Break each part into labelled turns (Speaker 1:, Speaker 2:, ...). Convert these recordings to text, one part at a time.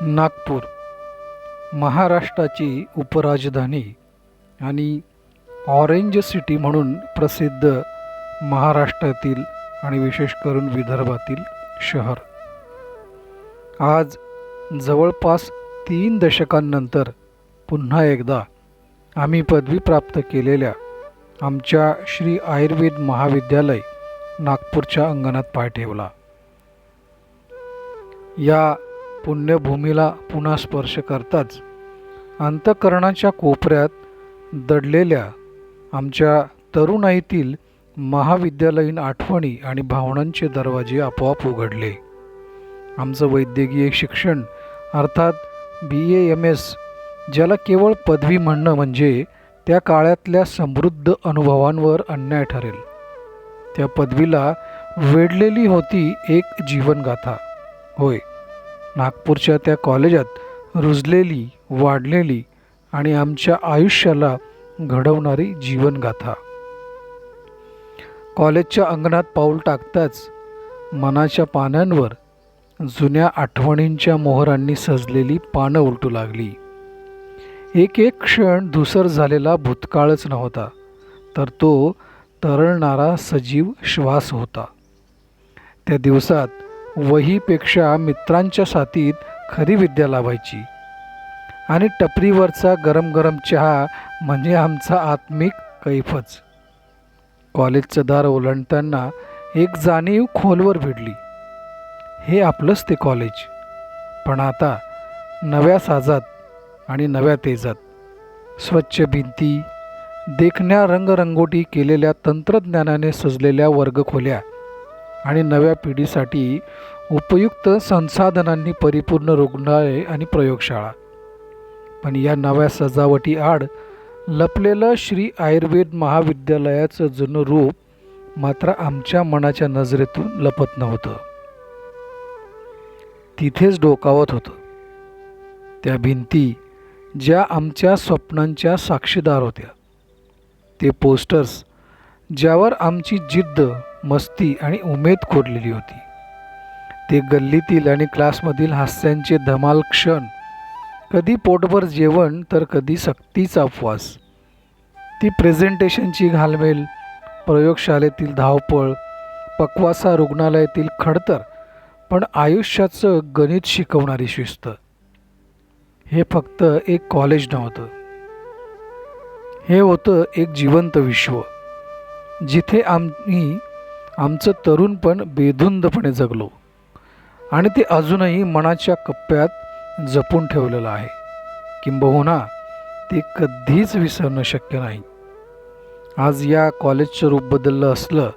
Speaker 1: नागपूर महाराष्ट्राची उपराजधानी आणि ऑरेंज सिटी म्हणून प्रसिद्ध महाराष्ट्रातील आणि विशेष करून विदर्भातील शहर आज जवळपास 3 दशकांनंतर पुन्हा एकदा आम्ही पदवी प्राप्त केलेल्या आमच्या श्री आयुर्वेद महाविद्यालय नागपूरच्या अंगणात पाय ठेवला। या पुण्यभूमीला पुन्हा स्पर्श करताच अंतःकरणाच्या कोपऱ्यात दडलेल्या आमच्या तरुणाईतील महाविद्यालयीन आठवणी आणि भावनांचे दरवाजे आपोआप उघडले। आमचं वैद्यकीय शिक्षण अर्थात BAMS, ज्याला केवळ पदवी म्हणणं म्हणजे त्या काळातल्या समृद्ध अनुभवांवर अन्याय ठरेल, त्या पदवीला वेढलेली होती एक जीवनगाथा। होय, नागपूरच्या त्या कॉलेजात रुजलेली, वाढलेली आणि आमच्या आयुष्याला घडवणारी जीवनगाथा। कॉलेजच्या अंगणात पाऊल टाकताच मनाच्या पानांवर जुन्या आठवणींच्या मोहरांनी सजलेली पानं उलटू लागली। एक एक क्षण धूसर झालेला भूतकाळच नव्हता, तर तो तरळणारा सजीव श्वास होता। त्या दिवसात वहीपेक्षा मित्रांच्या साथीत खरी विद्या लाभायची आणि टपरीवरचा गरम गरम चहा म्हणजे आमचा आत्मिक कैफच। कॉलेजचं दार ओलांडताना एक जाणीव खोलवर भिडली, हे आपलंच ते कॉलेज, पण आता नव्या साजात आणि नव्या तेजात। स्वच्छ भिंती, देखण्या रंगरंगोटी केलेल्या तंत्रज्ञानाने सजलेल्या वर्गखोल्या आणि नव्या पिढीसाठी उपयुक्त संसाधनांनी परिपूर्ण रुग्णालय आणि प्रयोगशाळा। पण या नव्या सजावटी आड लपलेलं श्री आयुर्वेद महाविद्यालयाचं जुनं रूप मात्र आमच्या मनाच्या नजरेतून लपत नव्हतं, तिथेच डोकावत होतं। त्या भिंती ज्या आमच्या स्वप्नांच्या साक्षीदार होत्या, ते पोस्टर्स ज्यावर आमची जिद्द, मस्ती आणि उमेद कोरलेली होती, ते गल्लीतील आणि क्लासमधील हास्यांचे धमाल क्षण, कधी पोटभर जेवण तर कधी सक्तीचा उपवास, ती प्रेझेंटेशनची घालमेल, प्रयोगशाळेतील धावपळ, पक्वासा रुग्णालयातील खडतर पण आयुष्याचं गणित शिकवणारी शिस्त। हे फक्त एक कॉलेज नव्हतं, हे होतं एक जिवंत विश्व, जिथे आम्ही आमचं तरुणपण बेधुंदपणे जगलो आणि ते अजूनही मनाच्या कप्प्यात जपून ठेवलेलं आहे। किंबहुना ते कधीच विसरणं शक्य नाही। आज या कॉलेजचं रूप बदललं असलं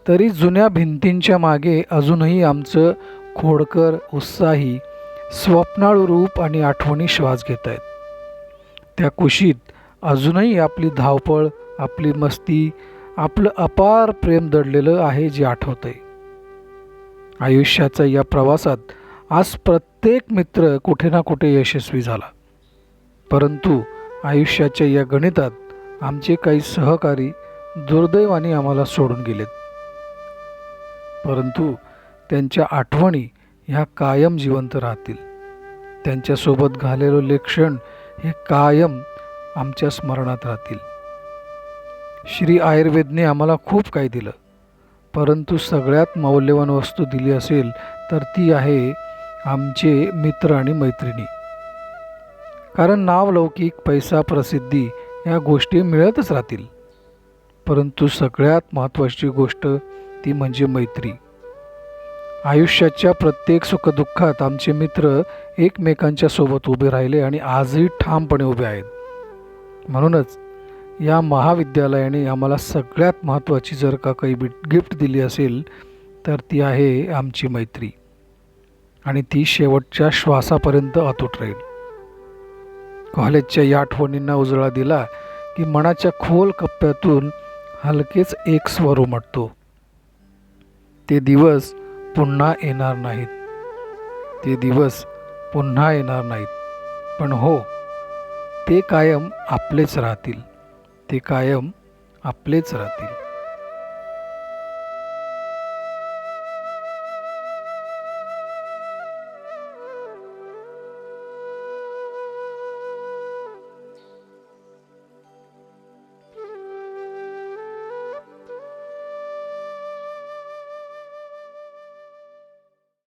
Speaker 1: तरी जुन्या भिंतींच्या मागे अजूनही आमचं खोडकर, उत्साही, स्वप्नाळू रूप आणि आठवणी श्वास घेत आहेत। त्या कुशीत अजूनही आपली धावपळ, आपली मस्ती, आपलं अपार प्रेम दडलेलं आहे, जे आठवतंय। आयुष्याच्या या प्रवासात आज प्रत्येक मित्र कुठे ना कुठे यशस्वी झाला, परंतु आयुष्याच्या या गणितात आमचे काही सहकारी दुर्दैवाने आम्हाला सोडून गेलेत। परंतु त्यांच्या आठवणी ह्या कायम जिवंत राहतील। त्यांच्यासोबत घालवलेले क्षण हे कायम आमच्या स्मरणात राहतील। श्री आयुर्वेदने आम्हाला खूप काही दिलं, परंतु सगळ्यात मौल्यवान वस्तू दिली असेल तर ती आहे आमचे मित्र आणि मैत्रिणी। कारण नाव, लौकिक, पैसा, प्रसिद्धी या गोष्टी मिळतच राहतील, परंतु सगळ्यात महत्त्वाची गोष्ट ती म्हणजे मैत्री। आयुष्याच्या प्रत्येक सुखदुःखात आमचे मित्र एकमेकांच्या सोबत उभे राहिले आणि आजही ठामपणे उभे आहेत। म्हणूनच या महाविद्यालयाने आम्हाला सगळ्यात महत्त्वाची जर का काही गिफ्ट दिली असेल तर ती आहे आमची मैत्री, आणि ती शेवटच्या श्वासापर्यंत अतूट राहील। कॉलेजच्या या आठवणींना उजळा दिला की मनाच्या खोल कप्प्यातून हलकेच एक स्वर उमटतो, ते दिवस पुन्हा येणार नाहीत, ते दिवस पुन्हा येणार नाहीत, पण हो, ते कायम आपलेच राहतील, ते कायम आपलेच राहतील।